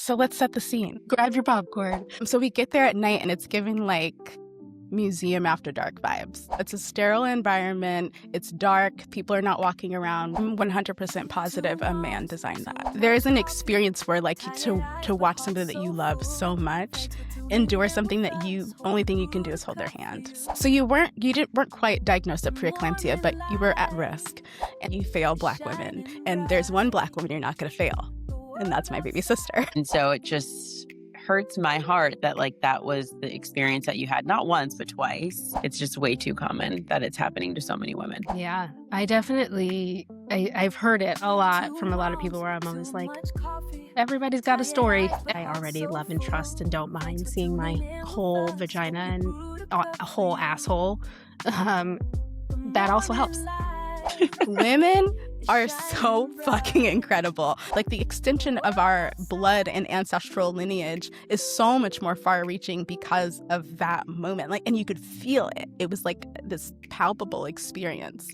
So let's set the scene. Grab your popcorn. So we get there at night and it's giving like museum after dark vibes. It's a sterile environment. It's dark. People are not walking around. I'm 100% positive a man designed that. There is an experience where like to watch somebody that you love so much endure something that only thing you can do is hold their hand. So you weren't quite diagnosed with preeclampsia, but you were at risk and you fail Black women. And there's one Black woman you're not going to fail. And that's my baby sister. And so it just hurts my heart that like that was the experience that you had, not once, but twice. It's just way too common that it's happening to so many women. Yeah, I've heard it a lot from a lot of people where I'm always like, everybody's got a story. I already love and trust and don't mind seeing my whole vagina and a whole asshole. That also helps. Women are so fucking incredible. Like the extension of our blood and ancestral lineage is so much more far-reaching because of that moment. Like, and you could feel it. It was like this palpable experience.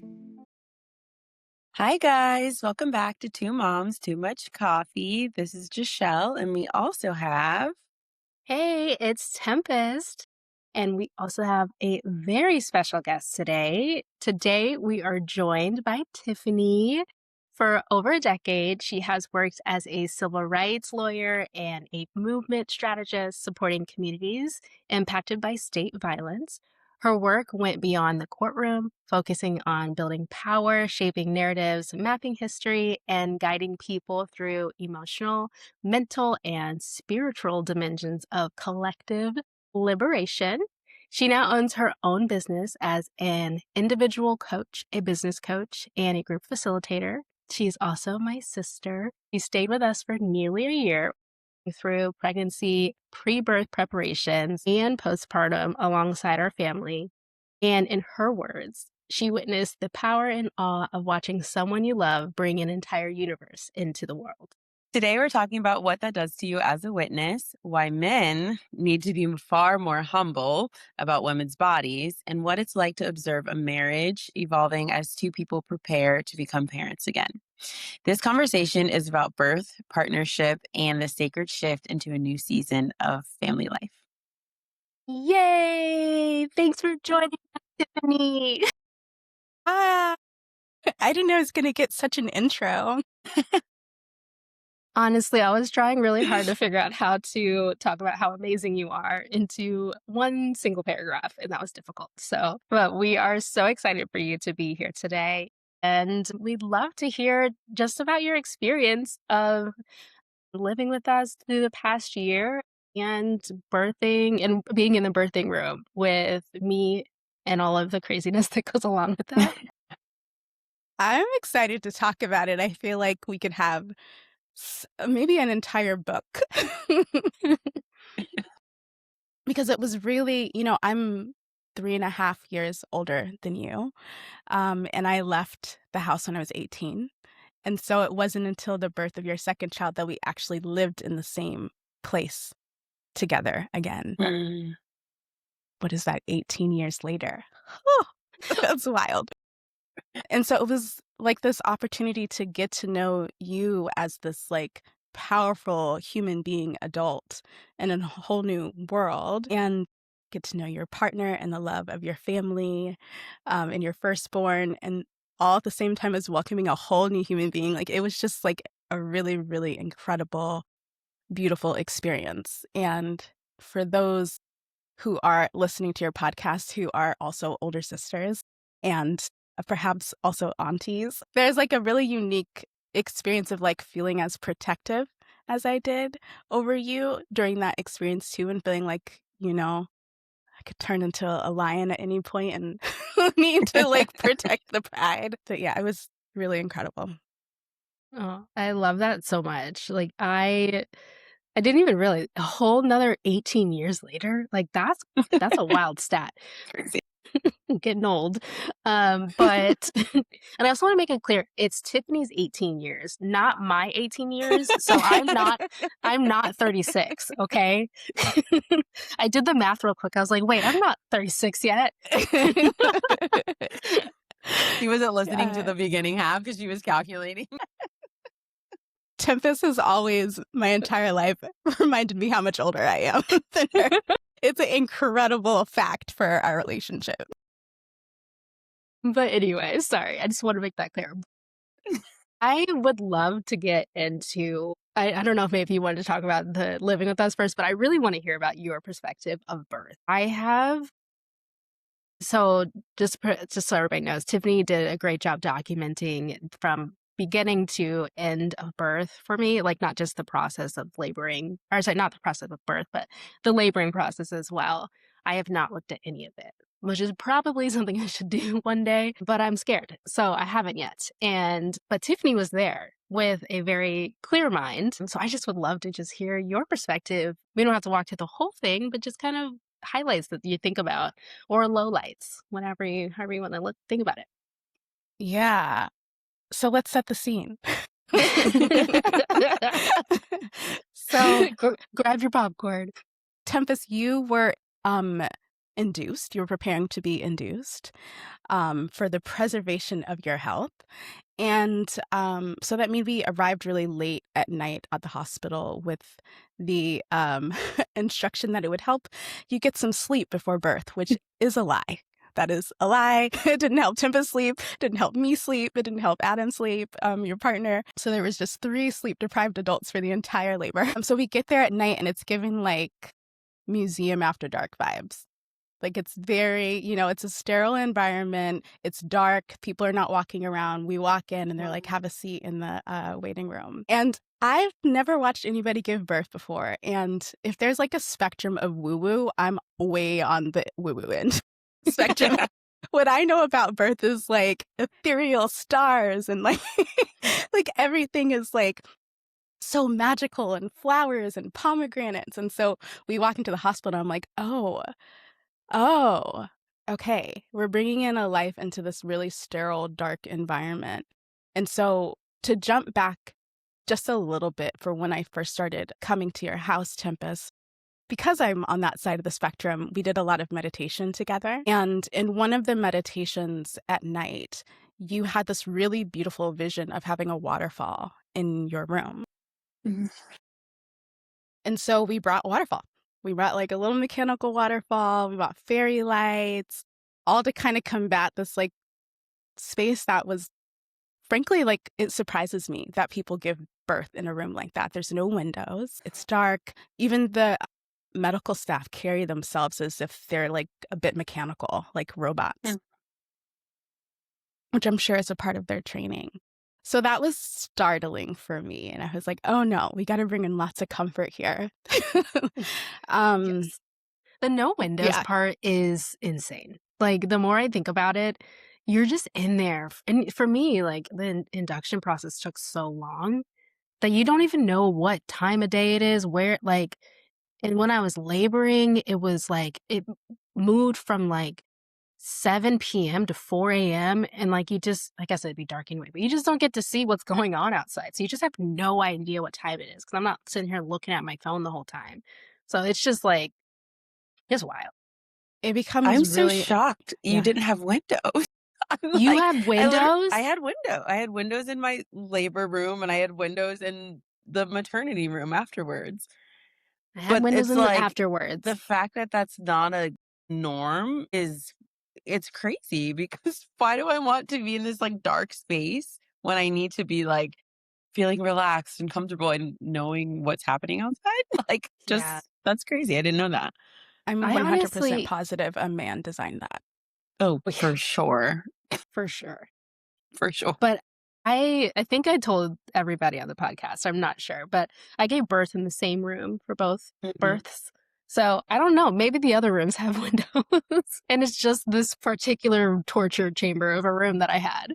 Hi guys, welcome back to Two Moms, Too Much Coffee. This is Giselle, and we also have... Hey, it's Tempestt. And we also have a very special guest today. Today, we are joined by Tifanei. For over a decade, she has worked as a civil rights lawyer and a movement strategist supporting communities impacted by state violence. Her work went beyond the courtroom, focusing on building power, shaping narratives, mapping history, and guiding people through emotional, mental, and spiritual dimensions of collective liberation. She now owns her own business as an individual coach, a business coach, and a group facilitator. She's also my sister. She stayed with us for nearly a year through pregnancy, pre-birth preparations, and postpartum alongside our family. And in her words, she witnessed the power and awe of watching someone you love bring an entire universe into the world. Today, we're talking about what that does to you as a witness, why men need to be far more humble about women's bodies, and what it's like to observe a marriage evolving as two people prepare to become parents again. This conversation is about birth, partnership, and the sacred shift into a new season of family life. Yay! Thanks for joining us, Tifanei. I didn't know I was going to get such an intro. Honestly, I was trying really hard to figure out how to talk about how amazing you are into one single paragraph, and that was difficult. But we are so excited for you to be here today. And we'd love to hear just about your experience of living with us through the past year and birthing and being in the birthing room with me and all of the craziness that goes along with that. I'm excited to talk about it. I feel like we could have maybe an entire book. Because it was really, I'm 3.5 years older than you. And I left the house when I was 18. And so it wasn't until the birth of your second child that we actually lived in the same place together again. What is that, 18 years later? That's wild. And so it was like this opportunity to get to know you as this like powerful human being adult in a whole new world, and get to know your partner and the love of your family and your firstborn, and all at the same time as welcoming a whole new human being. Like it was just like a really, really incredible, beautiful experience. And for those who are listening to your podcast who are also older sisters and perhaps also aunties, there's like a really unique experience of like feeling as protective as I did over you during that experience too, and feeling like, I could turn into a lion at any point and need to like protect the pride. But yeah, it was really incredible. Oh, I love that so much. Like I didn't even realize a whole nother 18 years later. Like that's a wild stat. Crazy. Getting old. But and I also want to make it clear, it's Tifanei's 18 years, not my 18 years. So I'm not 36, okay? I did the math real quick. I was like, wait, I'm not 36 yet. She wasn't listening to the beginning half because she was calculating. Tempest has always, my entire life, reminded me how much older I am than her. It's an incredible fact for our relationship. But anyway, sorry, I just want to make that clear. I would love to get into, I don't know if maybe you wanted to talk about the living with us first, but I really want to hear about your perspective of birth. So just so everybody knows, Tiffany did a great job documenting from beginning to end of birth for me, like not just the process of laboring, or sorry, not the process of birth, but the laboring process as well. I have not looked at any of it, which is probably something I should do one day, but I'm scared. So I haven't yet. But Tiffany was there with a very clear mind. So I just would love to just hear your perspective. We don't have to walk through the whole thing, but just kind of highlights that you think about, or lowlights, however you want to think about it. Yeah. So let's set the scene. So grab your popcorn. Tempest, you were induced. You were preparing to be induced for the preservation of your health. And so that means we arrived really late at night at the hospital with the instruction that it would help you get some sleep before birth, which is a lie. That is a lie. It didn't help Tempest sleep, didn't help me sleep, it didn't help Adam sleep, your partner. So there was just 3 sleep-deprived adults for the entire labor. So we get there at night and it's giving like museum after dark vibes. Like it's very, it's a sterile environment. It's dark. People are not walking around. We walk in and they're like, have a seat in the waiting room. And I've never watched anybody give birth before. And if there's like a spectrum of woo-woo, I'm way on the woo-woo end spectrum. What I know about birth is like ethereal stars and like, like everything is like so magical and flowers and pomegranates. And so we walk into the hospital. I'm like, oh, okay. We're bringing in a life into this really sterile, dark environment. And so to jump back just a little bit for when I first started coming to your house, Tempest, because I'm on that side of the spectrum, we did a lot of meditation together. And in one of the meditations at night, you had this really beautiful vision of having a waterfall in your room. Mhm. And so we brought waterfall. We brought like a little mechanical waterfall. We brought fairy lights, all to kind of combat this like space that was, frankly, like it surprises me that people give birth in a room like that. There's no windows. It's dark. Even the medical staff carry themselves as if they're like a bit mechanical, like robots, which I'm sure is a part of their training. So that was startling for me. And I was like, oh no, we got to bring in lots of comfort here. Yes. The no windows part is insane. Like the more I think about it, you're just in there. And for me, like the induction process took so long that you don't even know what time of day it is, where like, and when I was laboring, it was like, it moved from like 7 p.m. to 4 a.m. And like you just, I guess it'd be dark anyway, but you just don't get to see what's going on outside. So you just have no idea what time it is because I'm not sitting here looking at my phone the whole time. So it's just like, it's wild. It becomes I'm so really shocked you didn't have windows. You have windows? I had windows in my labor room and I had windows in the maternity room afterwards. I had windows in afterwards. The fact that that's not a norm it's crazy because why do I want to be in this like dark space when I need to be like feeling relaxed and comfortable and knowing what's happening outside? Like that's crazy. I didn't know that. I'm 100% positive a man designed that. Oh, for sure. For sure. For sure. But I think I told everybody on the podcast, I'm not sure, but I gave birth in the same room for both births. So I don't know, maybe the other rooms have windows and it's just this particular torture chamber of a room that I had.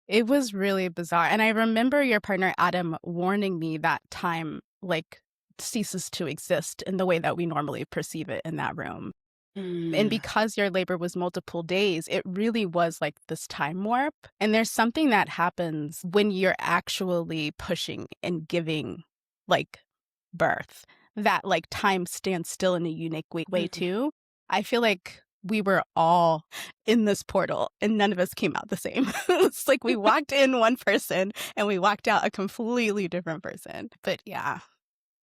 It was really bizarre. And I remember your partner, Adam, warning me that time like ceases to exist in the way that we normally perceive it in that room. And because your labor was multiple days, it really was like this time warp. And there's something that happens when you're actually pushing and giving like birth, that like time stands still in a unique way too. I feel like we were all in this portal and none of us came out the same. It's like we walked in one person and we walked out a completely different person. But yeah.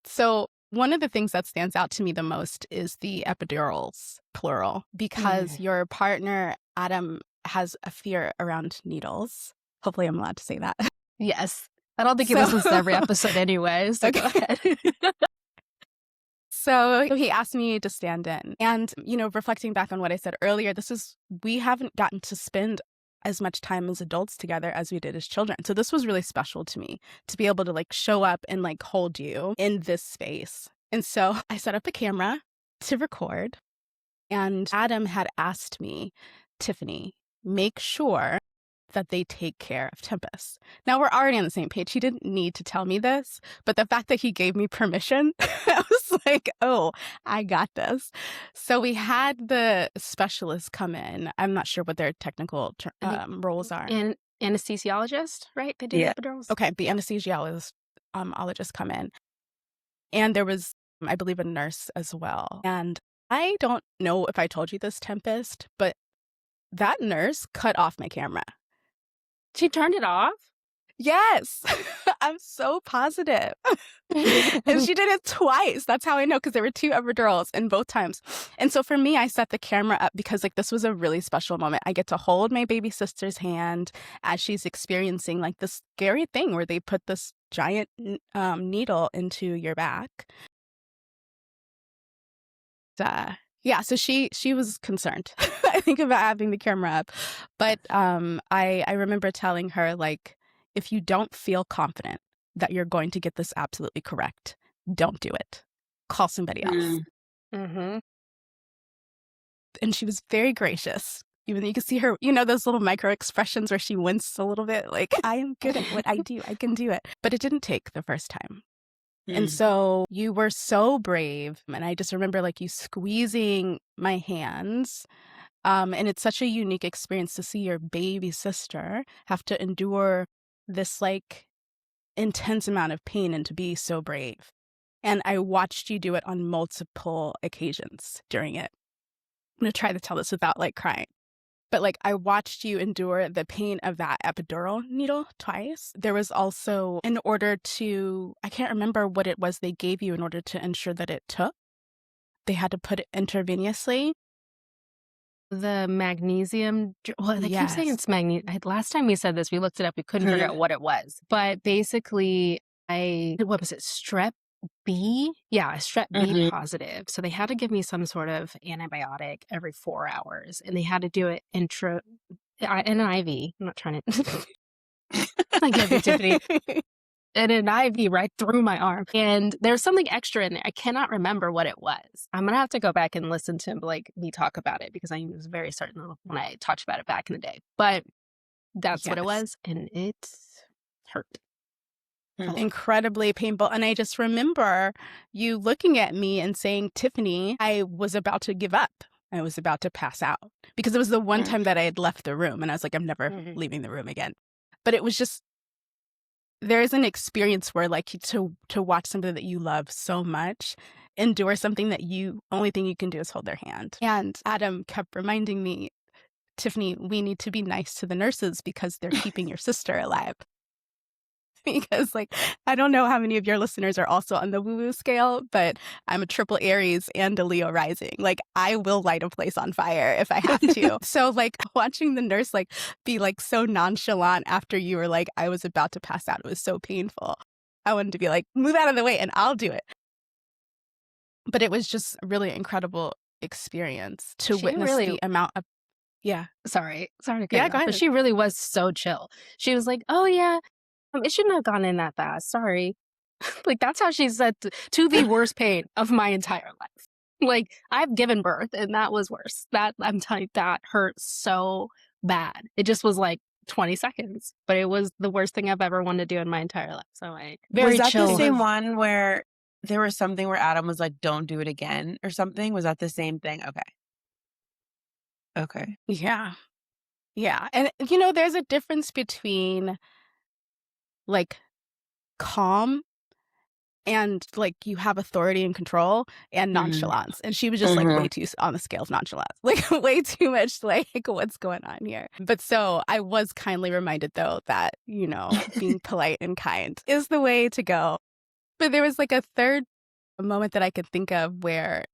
So one of the things that stands out to me the most is the epidurals, plural, because your partner, Adam, has a fear around needles. Hopefully I'm allowed to say that. Yes. I don't think he listens to every episode anyway, so go ahead. So he asked me to stand in. And, reflecting back on what I said earlier, we haven't gotten to spend as much time as adults together as we did as children. So this was really special to me to be able to show up and hold you in this space. And so I set up a camera to record. And Adam had asked me, Tifanei, make sure that they take care of Tempestt. Now, we're already on the same page. He didn't need to tell me this, but the fact that he gave me permission, I was like, oh, I got this. So we had the specialist come in. I'm not sure what their technical roles are. And anesthesiologist, right? They do epidurals? Okay, the anesthesiologist come in. And there was, I believe, a nurse as well. And I don't know if I told you this, Tempestt, but that nurse cut off my camera. She turned it off? Yes. I'm so positive. And she did it twice. That's how I know, because there were 2 epidurals and both times. And so for me, I set the camera up because this was a really special moment. I get to hold my baby sister's hand as she's experiencing this scary thing where they put this giant needle into your back. Yeah, so she was concerned, I think, about having the camera up. But I remember telling her, if you don't feel confident that you're going to get this absolutely correct, don't do it. Call somebody else. Mm-hmm. And she was very gracious. Even though you could see her, those little micro expressions where she winced a little bit, I am good at what I do. I can do it. But it didn't take the first time. And so you were so brave. And I just remember you squeezing my hands. And it's such a unique experience to see your baby sister have to endure this intense amount of pain and to be so brave. And I watched you do it on multiple occasions during it. I'm going to try to tell this without crying. But I watched you endure the pain of that epidural needle twice. There was also, in order to, I can't remember what it was they gave you in order to ensure that it took. They had to put it intravenously. The magnesium, well, they keep saying it's magnesium. Last time we said this, we looked it up. We couldn't figure out what it was. But basically, what was it? Strep B? Yeah, strep B positive. So they had to give me some sort of antibiotic every 4 hours. And they had to do it in an IV. I'm not trying to... I give it, Tifanei. And an IV right through my arm. And there's something extra in there. I cannot remember what it was. I'm going to have to go back and listen to me talk about it because I was very certain when I talked about it back in the day. But that's what it was. And it hurt. Incredibly painful. And I just remember you looking at me and saying, Tifanei, I was about to give up. I was about to pass out because it was the one time that I had left the room. And I was like, I'm never leaving the room again. But it was just, there is an experience where to watch something that you love so much endure something that only thing you can do is hold their hand. And Adam kept reminding me, Tifanei, we need to be nice to the nurses because they're keeping your sister alive. Because I don't know how many of your listeners are also on the woo-woo scale, but I'm a triple Aries and a Leo rising. I will light a place on fire if I have to. So watching the nurse be so nonchalant after you were I was about to pass out. It was so painful. I wanted to be move out of the way and I'll do it. But it was just a really incredible experience to witness the amount of Sorry to cut go you off, ahead. but she really was so chill. She was like, oh yeah, it shouldn't have gone in that fast. Sorry. That's how she said to the worst pain of my entire life. I've given birth and that was worse. I'm telling you, that hurt so bad. It just was 20 seconds, but it was the worst thing I've ever wanted to do in my entire life. So was that chill. The same one where there was something where Adam was like, don't do it again or something? Was that the same thing? Okay. Yeah. Yeah. And, there's a difference between calm and like you have authority and control and Mhm. nonchalance. And she was just like way Mhm. too on the scale of nonchalance, like way too much, like what's going on here. But so I was kindly reminded though that, being polite and kind is the way to go. But there was like a third moment that I could think of where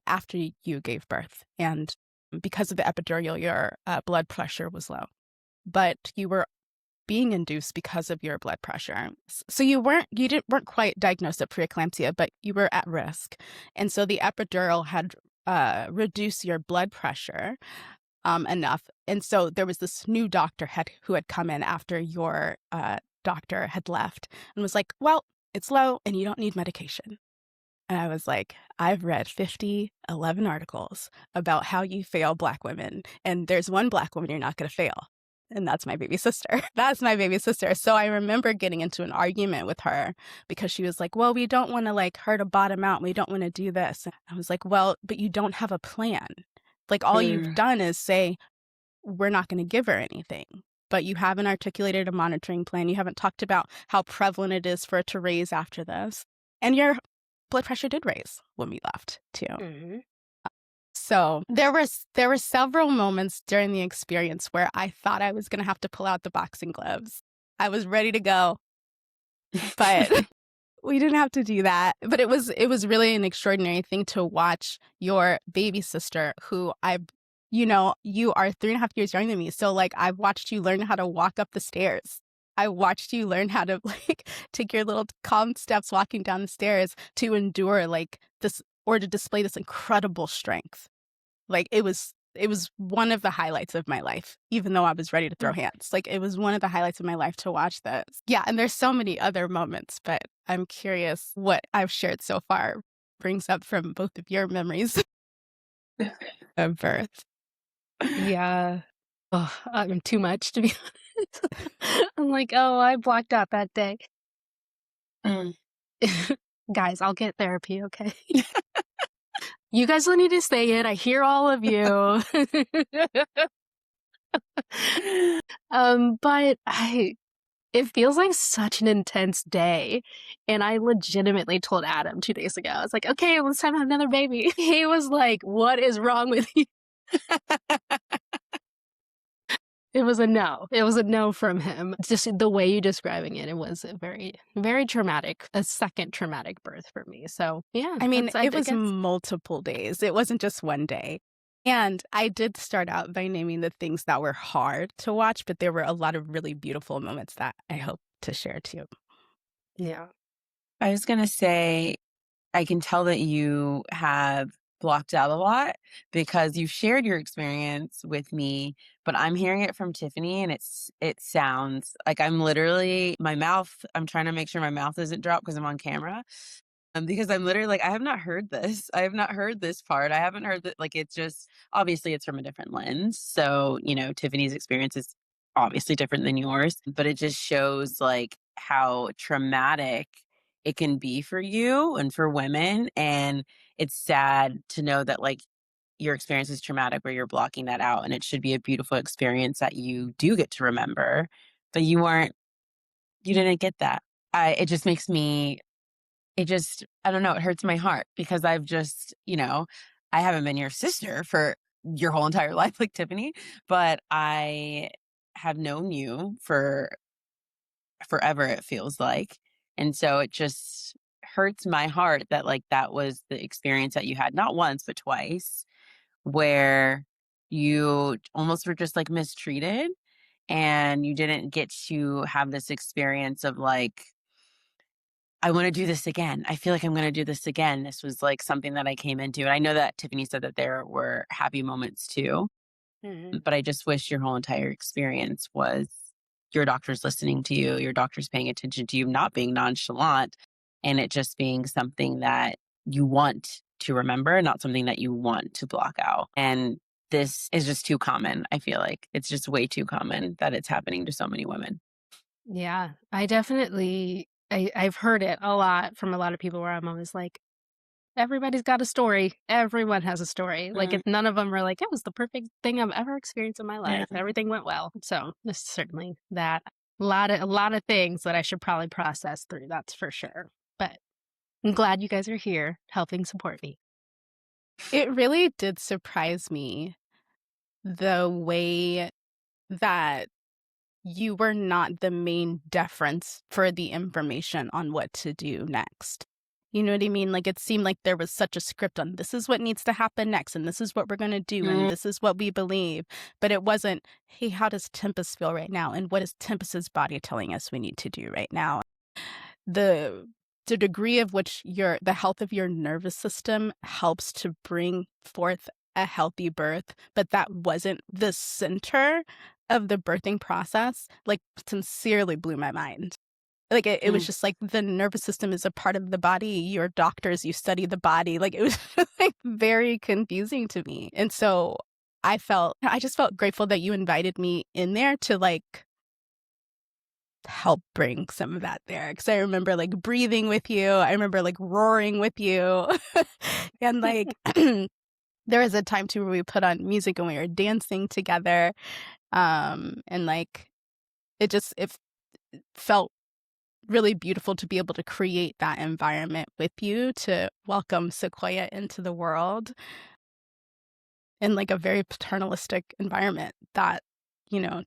after you gave birth, and because of the epidural, your blood pressure was low, but you were being induced because of your blood pressure. So you weren't quite diagnosed at preeclampsia, but you were at risk. And so the epidural had reduced your blood pressure enough. And so there was this new doctor who had come in after your doctor had left and was like, well, it's low and you don't need medication. And I was like, I've read 11 articles about how you fail Black women. And there's one Black woman you're not going to fail. And that's my baby sister. That's my baby sister. So I remember getting into an argument with her because she was like, well, we don't want to like her to bottom out. We don't want to do this. And I was like, well, but you don't have a plan. Like all you've Mm. done is say, we're not going to give her anything. But you haven't articulated a monitoring plan. You haven't talked about how prevalent it is for it to raise after this. And your blood pressure did raise when we left too. Mm-hmm. So there were several moments during the experience where I thought I was going to have to pull out the boxing gloves. I was ready to go, but we didn't have to do that. But it was really an extraordinary thing to watch your baby sister, who you are 3.5 years younger than me. So like I've watched you learn how to walk up the stairs. I watched you learn how to like take your little calm steps walking down the stairs to endure like this or to display this incredible strength. Like it was one of the highlights of my life, even though I was ready to throw hands. Like it was one of the highlights of my life to watch this. Yeah, and there's so many other moments, but I'm curious what I've shared so far brings up from both of your memories of birth. Yeah. Oh, I'm too much to be honest. I'm like, oh, I blocked out that day. Mm. Guys, I'll get therapy, okay? You guys don't need to say it. I hear all of you. But it feels like such an intense day. And I legitimately told Adam 2 days ago, I was like, okay, well, it's time to have another baby. He was like, what is wrong with you? It was a no. It was a no from him. Just the way you describing it, it was a very, very traumatic, a second traumatic birth for me. So yeah, I mean, I it was guess. multiple days. It wasn't just one day. And I did start out by naming the things that were hard to watch, but there were a lot of really beautiful moments that I hope to share too. Yeah. I was gonna say, I can tell that you have blocked out a lot because you've shared your experience with me, but I'm hearing it from Tiffany and it sounds like I'm trying to make sure my mouth isn't dropped because I'm on camera. Because I'm literally like, I have not heard this. I have not heard this part. I haven't heard that. Like, it's just obviously it's from a different lens. So, Tiffany's experience is obviously different than yours, but it just shows like how traumatic it can be for you and for women. And it's sad to know that like your experience is traumatic where you're blocking that out. And it should be a beautiful experience that you do get to remember, but you didn't get that. It just makes me I don't know, it hurts my heart because I haven't been your sister for your whole entire life like Tiffany, but I have known you for forever, it feels like. And so it just hurts my heart that like that was the experience that you had not once, but twice, where you almost were just like mistreated and you didn't get to have this experience of like, I want to do this again. I feel like I'm going to do this again. This was like something that I came into. And I know that Tiffany said that there were happy moments too, Mhm. but I just wish your whole entire experience was your doctor's listening to you, your doctor's paying attention to you, not being nonchalant, and it just being something that you want to remember, not something that you want to block out. And this is just too common. I feel like it's just way too common that it's happening to so many women. Yeah, I definitely I've heard it a lot from a lot of people where I'm always like, everybody's got a story. Everyone has a story. Like, Mm, none of them are like, it was the perfect thing I've ever experienced in my yeah. life. Everything went well. So there's certainly that. A lot of things that I should probably process through. That's for sure. But I'm glad you guys are here helping support me. It really did surprise me the way that you were not the main deference for the information on what to do next. You know what I mean? Like, it seemed like there was such a script on this is what needs to happen next, and this is what we're gonna do, and Mm, this is what we believe. But it wasn't, hey, how does Tempest feel right now? And what is Tempest's body telling us we need to do right now? The the degree of which the health of your nervous system helps to bring forth a healthy birth, but that wasn't the center of the birthing process, like, sincerely blew my mind. Like, it was mm. just like, the nervous system is a part of the body, you're doctors, you study the body, like, it was, like, very confusing to me, and so I just felt grateful that you invited me in there to, like, help bring some of that there, because I remember, like, breathing with you, I remember, like, roaring with you, and, like, there was a time too where we put on music and we were dancing together, and, like, it felt really beautiful to be able to create that environment with you to welcome Sequoia into the world in, like, a very paternalistic environment that,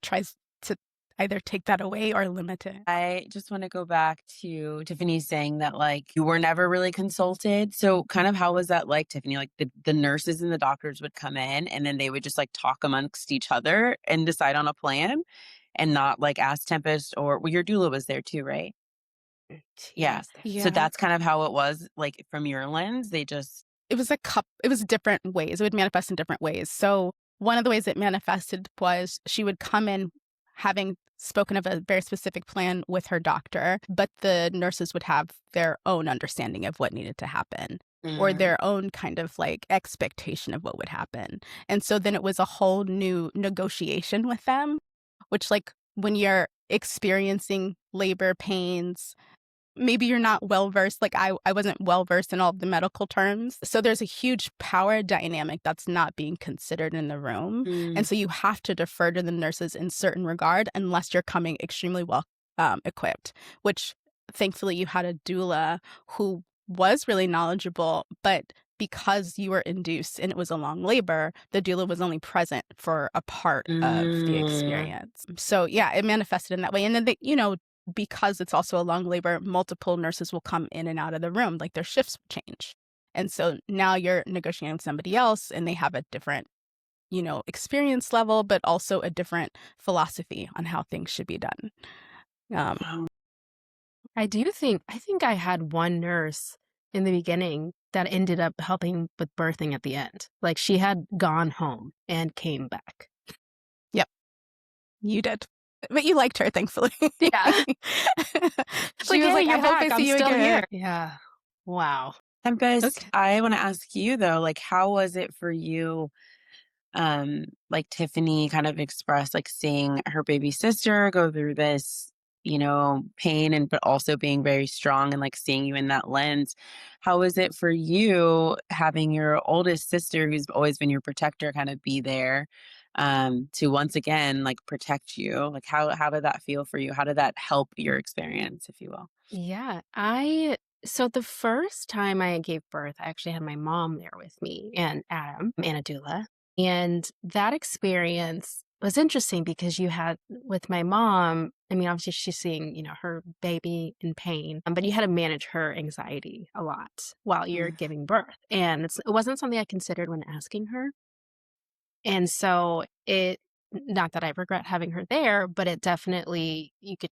tries to either take that away or limit it. I just want to go back to Tiffany saying that like you were never really consulted. So kind of how was that like, Tiffany? Like the nurses and the doctors would come in and then they would just like talk amongst each other and decide on a plan and not like ask Tempest or well, your doula was there too, right? She Yeah. was there. So Yeah. that's kind of how it was like from your lens. They just It was different ways, it would manifest in different ways. So, one of the ways it manifested was she would come in having spoken of a very specific plan with her doctor, but the nurses would have their own understanding of what needed to happen or mm, their own kind of, like, expectation of what would happen, and so then it was a whole new negotiation with them, which, like, when you're experiencing labor pains, maybe you're not well versed, like, I wasn't well versed in all of the medical terms, so there's a huge power dynamic that's not being considered in the room, and mm, so you have to defer to the nurses in certain regard unless you're coming extremely well, equipped, which thankfully you had a doula who was really knowledgeable, but because you were induced and it was a long labor, the doula was only present for a part of the mm. experience. So, yeah, it manifested in that way, and then because it's also a long labor, multiple nurses will come in and out of the room, like, their shifts will change. And so now you're negotiating with somebody else, and they have a different, experience level, but also a different philosophy on how things should be done. Um, Wow. I think I had one nurse in the beginning that ended up helping with birthing at the end. Like, she had gone home and came back. yep, you did. But you liked her, thankfully. Yeah. She Like, was "Hey, like, "I you're hope I back. I'm see you still here." again." Yeah. Wow. Tempest, Okay. I want to ask you though, like, how was it for you like Tiffany kind of expressed like seeing her baby sister go through this, pain and but also being very strong and like seeing you in that lens. How is it for you having your oldest sister who's always been your protector kind of be there to once again like protect you? Like how did that feel for you? How did that help your experience, if you will? Yeah. So the first time I gave birth, I actually had my mom there with me and Adam and a doula. And that experience was interesting because you had with my mom, I mean, obviously she's seeing, her baby in pain, but you had to manage her anxiety a lot while you're Mm, giving birth. And it wasn't something I considered when asking her. And so not that I regret having her there, but it definitely you could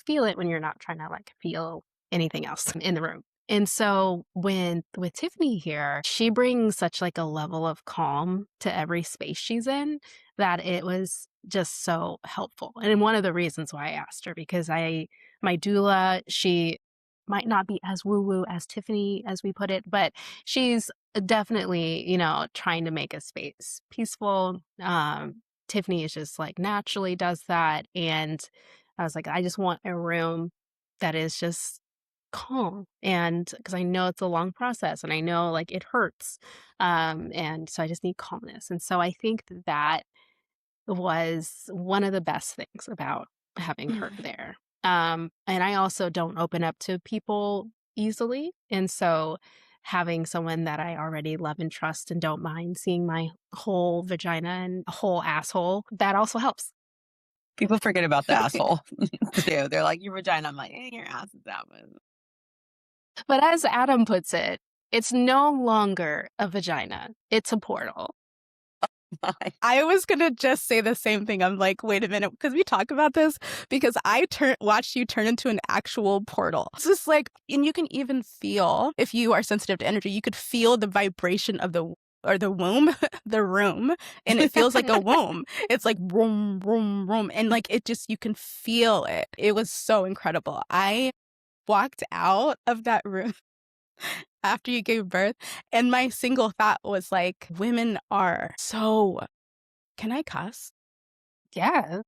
feel it when you're not trying to like feel anything else in the room. And so when with Tiffany here, she brings such like a level of calm to every space she's in that it was just so helpful. And one of the reasons why I asked her because my doula, she might not be as woo woo as Tiffany as we put it, but she's definitely, trying to make a space peaceful. Tiffany is just like naturally does that. And I was like, I just want a room that is just calm. And because I know it's a long process and I know like it hurts. And so I just need calmness. And so I think that was one of the best things about having her mm, there. And I also don't open up to people easily. And so having someone that I already love and trust and don't mind seeing my whole vagina and whole asshole, that also helps. People forget about the asshole too. They're like, your vagina. I'm like, your ass is out. But as Adam puts it, it's no longer a vagina, it's a portal. I was gonna just say the same thing. I'm like, wait a minute, because we talk about this, because I watched you turn into an actual portal. It's just like, and you can even feel, if you are sensitive to energy, you could feel the vibration of the womb, the room, and it feels like a womb. It's like room, room, room, and like it just, you can feel it. It was so incredible. I walked out of that room after you gave birth, and my single thought was like, women are so, can I cuss? Yeah.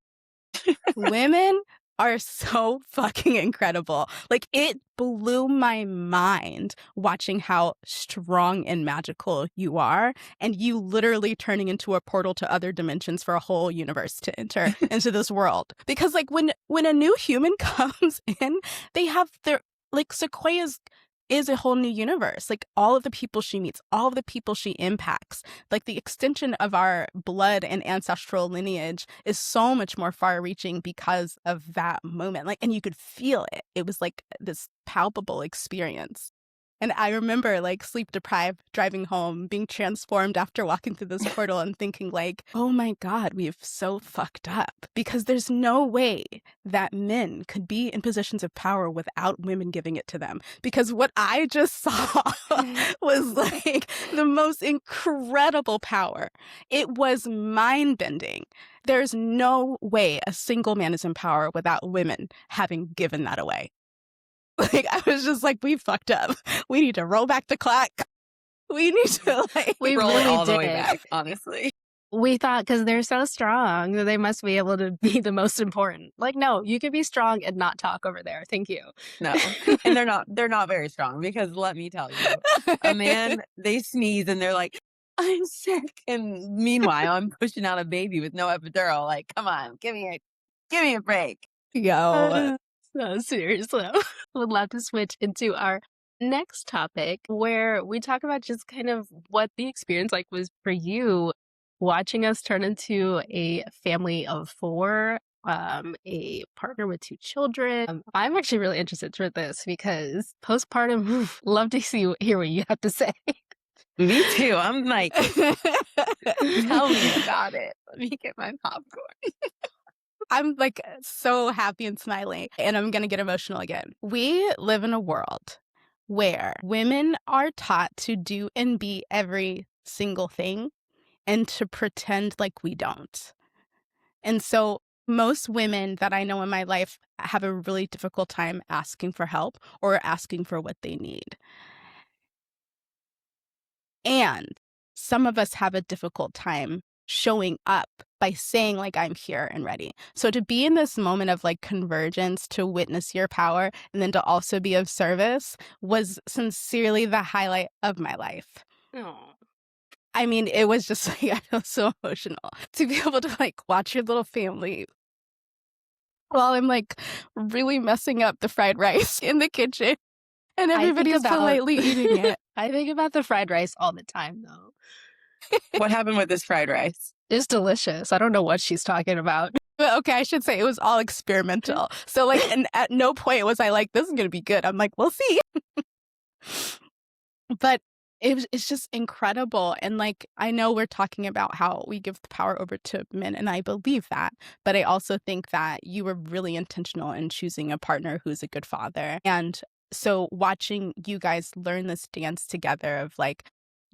Women are so fucking incredible. Like, it blew my mind watching how strong and magical you are, and you literally turning into a portal to other dimensions for a whole universe to enter into this world. Because like when a new human comes in, they have their, like, Sequoia's is a whole new universe. Like, all of the people she meets, all of the people she impacts, like the extension of our blood and ancestral lineage is so much more far reaching because of that moment. Like, and you could feel it. It was like this palpable experience. And I remember like sleep deprived, driving home, being transformed after walking through this portal and thinking like, oh my God, we've so fucked up, because there's no way that men could be in positions of power without women giving it to them. Because what I just saw was like the most incredible power. It was mind bending. There's no way a single man is in power without women having given that away. Like, I was just like, we fucked up. We need to roll back the clock. We need to like We roll it really all the way did. back, honestly. We thought because they're so strong, they must be able to be the most important. Like, no, you can be strong and not talk over there. Thank you. No. And they're not very strong, because let me tell you, a man, they sneeze and they're like, I'm sick. And meanwhile, I'm pushing out a baby with no epidural. Like, come on, give me a break. Yo. So serious though. Would love to switch into our next topic where we talk about just kind of what the experience like was for you watching us turn into a family of 4, a partner with 2 children. I'm actually really interested for this because postpartum, love to hear what you have to say. Me too. I'm like, tell me about it. Let me get my popcorn. I'm like so happy and smiling, and I'm going to get emotional again. We live in a world where women are taught to do and be every single thing and to pretend like we don't. And so most women that I know in my life have a really difficult time asking for help or asking for what they need. And some of us have a difficult time showing up by saying like, I'm here and ready. So to be in this moment of like convergence, to witness your power and then to also be of service was sincerely the highlight of my life. Oh. I mean, it was just like, I feel so emotional to be able to like watch your little family while I'm like really messing up the fried rice in the kitchen and everybody's politely eating it. I think about the fried rice all the time though. What happened with this fried rice? It's delicious. I don't know what she's talking about. But okay, I should say it was all experimental. So like, and at no point was I like, this is going to be good. I'm like, we'll see. But it's just incredible. And like, I know we're talking about how we give the power over to men, and I believe that. But I also think that you were really intentional in choosing a partner who's a good father. And so watching you guys learn this dance together of like,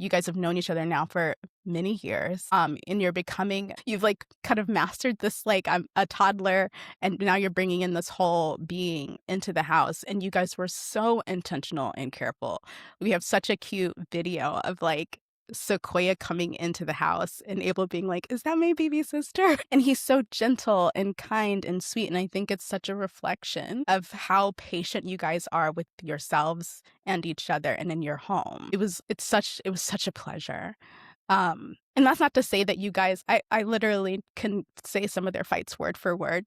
you guys have known each other now for many years. And you've like kind of mastered this, like, I'm a toddler, and now you're bringing in this whole being into the house. And you guys were so intentional and careful. We have such a cute video of like Sequoia coming into the house and Abel being like, is that my baby sister? And he's so gentle and kind and sweet. And I think it's such a reflection of how patient you guys are with yourselves and each other and in your home. It was such a pleasure. And that's not to say that you guys, I literally can say some of their fights word for word.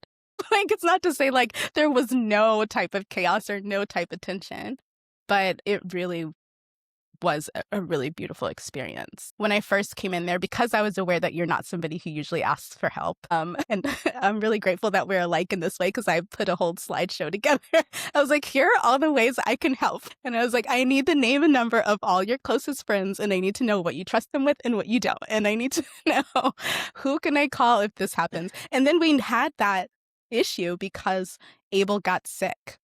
Like, it's not to say like there was no type of chaos or no type of tension. but it really was a really beautiful experience. When I first came in there, because I was aware that you're not somebody who usually asks for help, and I'm really grateful that we're alike in this way because I put a whole slideshow together. I was like, here are all the ways I can help. And I was like, I need the name and number of all your closest friends, and I need to know what you trust them with and what you don't. And I need to know who can I call if this happens. And then we had that issue because Abel got sick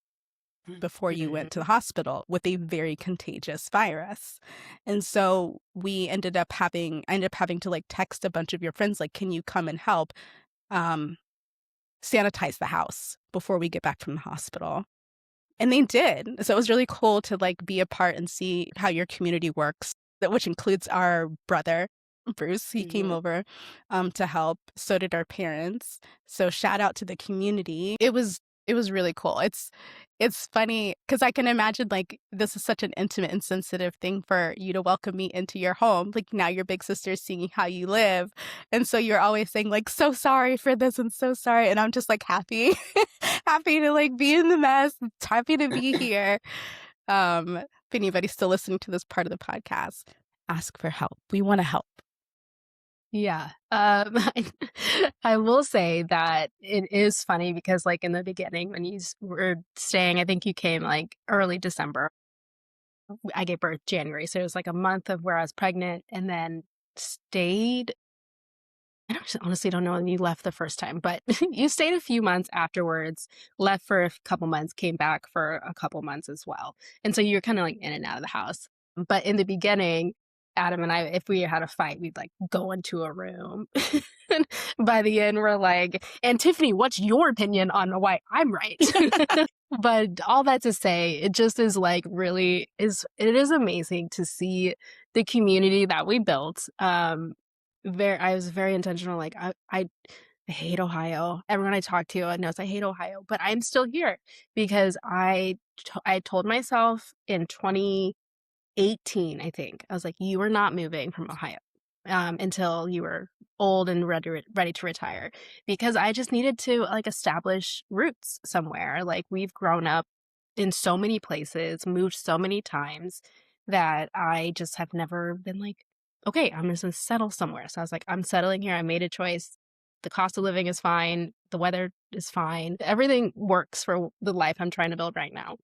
before you went to the hospital with a very contagious virus. And so I ended up having to like text a bunch of your friends, like, can you come and help sanitize the house before we get back from the hospital? And they did. So it was really cool to like be a part and see how your community works, which includes our brother, Bruce. He came over to help. So did our parents. So shout out to the community. It was really cool. It's funny because I can imagine like this is such an intimate and sensitive thing for you to welcome me into your home. Like now your big sister is seeing how you live. And so you're always saying like, so sorry for this and so sorry. And I'm just like happy, happy to like be in the mess. Happy to be here. If anybody's still listening to this part of the podcast, ask for help. We want to help. Yeah. I will say that it is funny because like in the beginning when you were staying, I think you came like early December. I gave birth January. So it was like a month of where I was pregnant and then stayed. Honestly don't know when you left the first time, but you stayed a few months afterwards, left for a couple months, came back for a couple months as well. And so you're kind of like in and out of the house. But in the beginning, Adam and I, if we had a fight, we'd like go into a room. And by the end, we're like, and Tiffany, what's your opinion on why I'm right? But all that to say, it just is like it is amazing to see the community that we built. I was very intentional. Like I hate Ohio. Everyone I talk to knows I hate Ohio, but I'm still here because I told myself in 2018, I think I was like, you are not moving from Ohio until you were old and ready to retire, because I just needed to like establish roots somewhere. Like we've grown up in so many places, moved so many times that I just have never been like, okay, I'm just gonna settle somewhere. So I was like, I'm settling here. I made a choice. The cost of living is fine. The weather is fine. Everything works for the life I'm trying to build right now.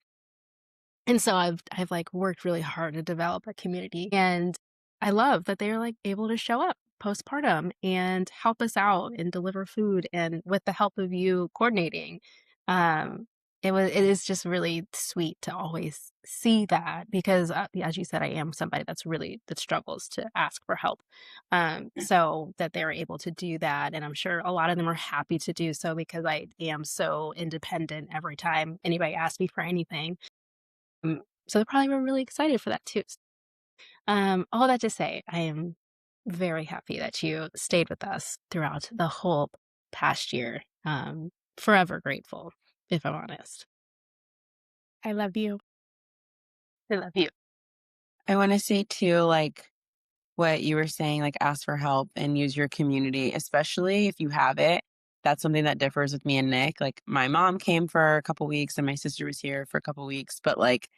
And so I've like worked really hard to develop a community, and I love that they're like able to show up postpartum and help us out and deliver food, and with the help of you coordinating. Um it is just really sweet to always see that because as you said, I am somebody that struggles to ask for help. So that they're able to do that, and I'm sure a lot of them are happy to do so because I am so independent every time anybody asks me for anything. So they probably were really excited for that too. All that to say, I am very happy that you stayed with us throughout the whole past year. Forever grateful, if I'm honest. I love you. I love you. I want to say too, like what you were saying, like ask for help and use your community, especially if you have it. That's something that differs with me and Nick. Like my mom came for a couple weeks and my sister was here for a couple weeks, but like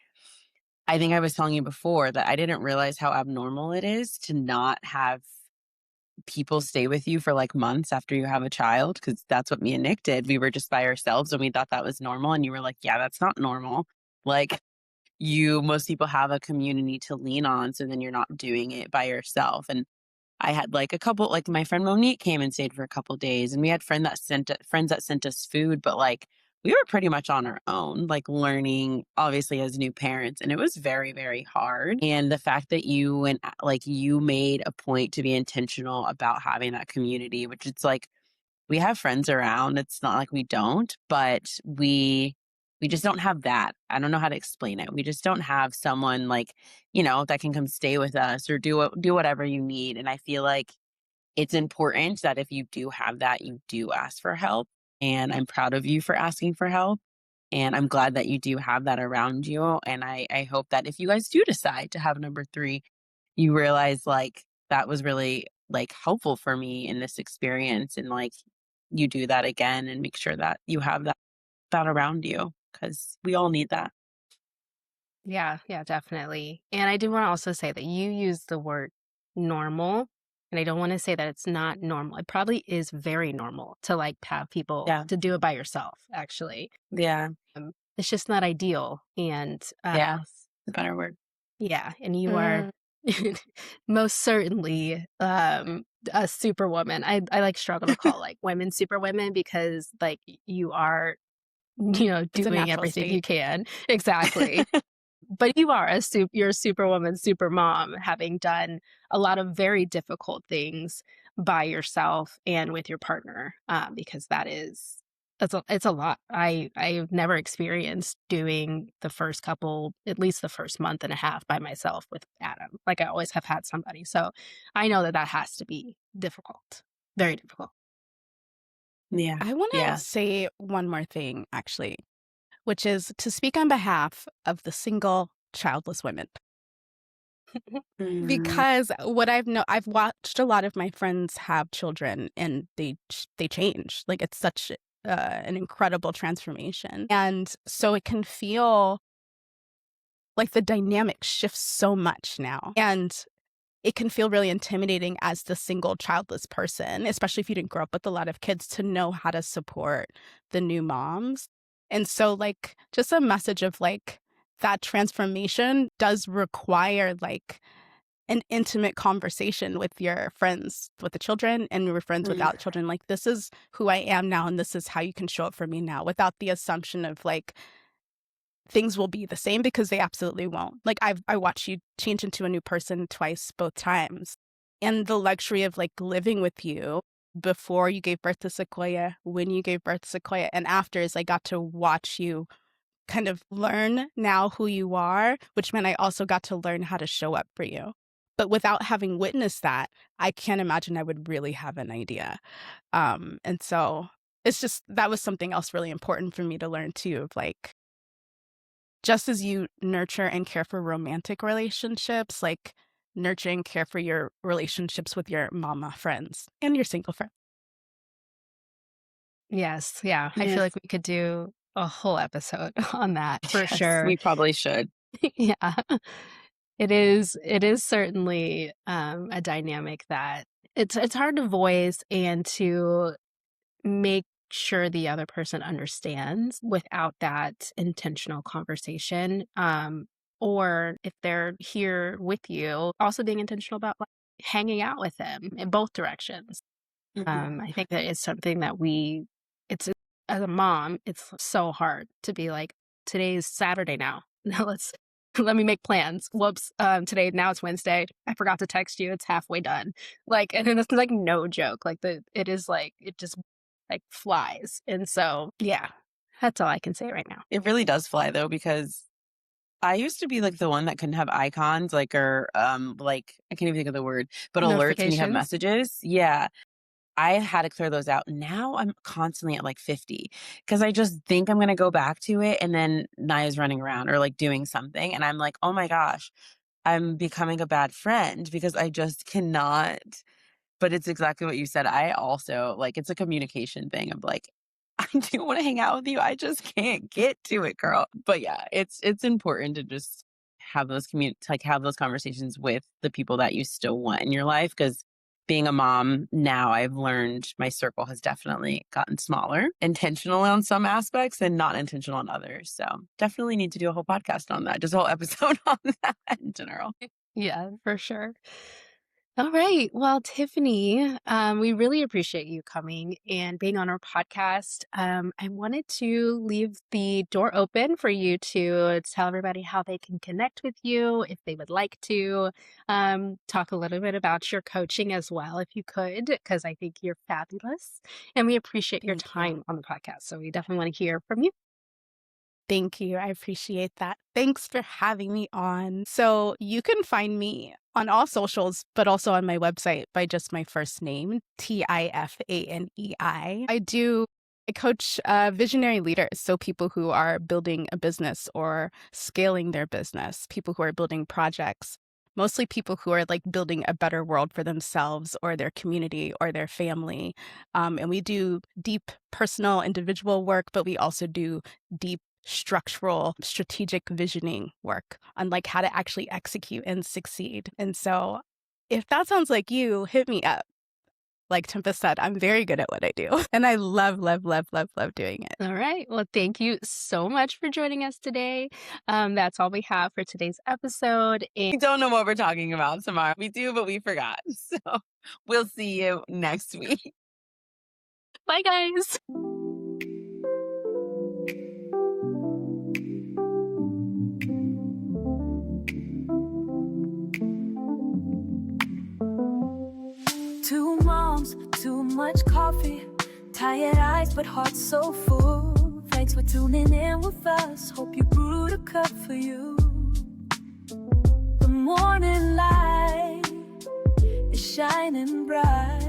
I think I was telling you before that I didn't realize how abnormal it is to not have people stay with you for like months after you have a child, because that's what me and Nick did. We were just by ourselves and we thought that was normal. And you were like, yeah, that's not normal. Like most people have a community to lean on. So then you're not doing it by yourself. And I had like a couple, like my friend Monique came and stayed for a couple days, and we had friends that sent us food, but like we were pretty much on our own, like learning obviously as new parents, and it was very, very hard. And the fact that you made a point to be intentional about having that community, which it's like we have friends around. It's not like we don't, but we just don't have that. I don't know how to explain it. We just don't have someone like, that can come stay with us or do whatever you need. And I feel like it's important that if you do have that, you do ask for help. And I'm proud of you for asking for help. And I'm glad that you do have that around you. And I hope that if you guys do decide to have number three, you realize like that was really like helpful for me in this experience. And like you do that again and make sure that you have that around you, because we all need that. Yeah, yeah, definitely. And I do want to also say that you use the word normal, and I don't want to say that it's not normal. It probably is very normal to like have people Yeah. to do it by yourself, actually. Yeah. It's just not ideal. And Yeah. The better word. yeah, and you are Mm, most certainly a superwoman. I like struggle to call like women superwomen because like you are, it's a doing natural everything you state. can. Exactly. But you are you're a superwoman, super mom, having done a lot of very difficult things by yourself and with your partner, because it's a lot. I've never experienced doing the first couple, at least the first month and a half by myself with Adam. Like I always have had somebody, so I know that that has to be difficult, very difficult. Yeah. I want to Yeah. say one more thing, actually, which is to speak on behalf of the single, childless women. Mm, Because what I've watched a lot of my friends have children and they change. Like it's such an incredible transformation. And so it can feel like the dynamic shifts so much now. And it can feel really intimidating as the single childless person, especially if you didn't grow up with a lot of kids, to know how to support the new moms. And so, like, just a message of like that transformation does require like an intimate conversation with your friends with the children and your friends mm, without children. Like, this is who I am now, and this is how you can show up for me now, without the assumption of like things will be the same, because they absolutely won't. Like I watched you change into a new person twice, both times. And the luxury of like living with you before you gave birth to Sequoia, when you gave birth to Sequoia, and after, is I got to watch you kind of learn now who you are, which meant I also got to learn how to show up for you. But without having witnessed that, I can't imagine I would really have an idea. And so it's just that was something else really important for me to learn too, of like, just as you nurture and care for romantic relationships, like nurture and care for your relationships with your mama friends and your single friends. Yes, yeah. I feel yes. like we could do a whole episode on that for Yes. sure. We probably should. Yeah. It is certainly, a dynamic that it's hard to voice and to make sure the other person understands without that intentional conversation, or if they're here with you, also being intentional about, like, hanging out with them in both directions. Mhm. I think that it's something that it's as a mom, it's so hard to be like, today's Saturday now. Now let me make plans. Whoops. Today, now it's Wednesday. I forgot to text you. It's halfway done. Like, and then it's like no joke. Like it is like, it just like flies. And so, yeah, that's all I can say right now. It really does fly though, because I used to be like the one that couldn't have icons, like, or like, I can't even think of the word, but alerts when you have Notifications. messages. Yeah. I had to clear those out. Now I'm constantly at like 50 because I just think I'm going to go back to it. And then Naya's running around or like doing something. And I'm like, oh my gosh, I'm becoming a bad friend because I just cannot. But it's exactly what you said. I also like, it's a communication thing of like, I do want to hang out with you. I just can't get to it, girl. But yeah, it's important to just have those like have those conversations with the people that you still want in your life, because being a mom now, I've learned my circle has definitely gotten smaller, intentional on some aspects and not intentional on others. So definitely need to do a whole podcast on that, just a whole episode on that in general. Yeah, for sure. All right. Well, Tiffany, we really appreciate you coming and being on our podcast. I wanted to leave the door open for you to tell everybody how they can connect with you if they would like to. Talk a little bit about your coaching as well, if you could, because I think you're fabulous and we appreciate your Thank you. time on the podcast. So we definitely want to hear from you. Thank you. I appreciate that. Thanks for having me on. So you can find me on all socials, but also on my website by just my first name, Tifanei. I coach visionary leaders, so people who are building a business or scaling their business, people who are building projects, mostly people who are like building a better world for themselves or their community or their family. And we do deep personal individual work, but we also do deep structural, strategic visioning work on like how to actually execute and succeed. And so if that sounds like you, hit me up. Like Tempestt said, I'm very good at what I do. And I love, love, love, love, love doing it. All right. Well, thank you so much for joining us today. That's all we have for today's episode. We don't know what we're talking about tomorrow. We do, but we forgot. So we'll see you next week. Bye, guys. Two moms, too much coffee, tired eyes but hearts so full. Thanks for tuning in with us. Hope you brewed a cup for you. The morning light is shining bright.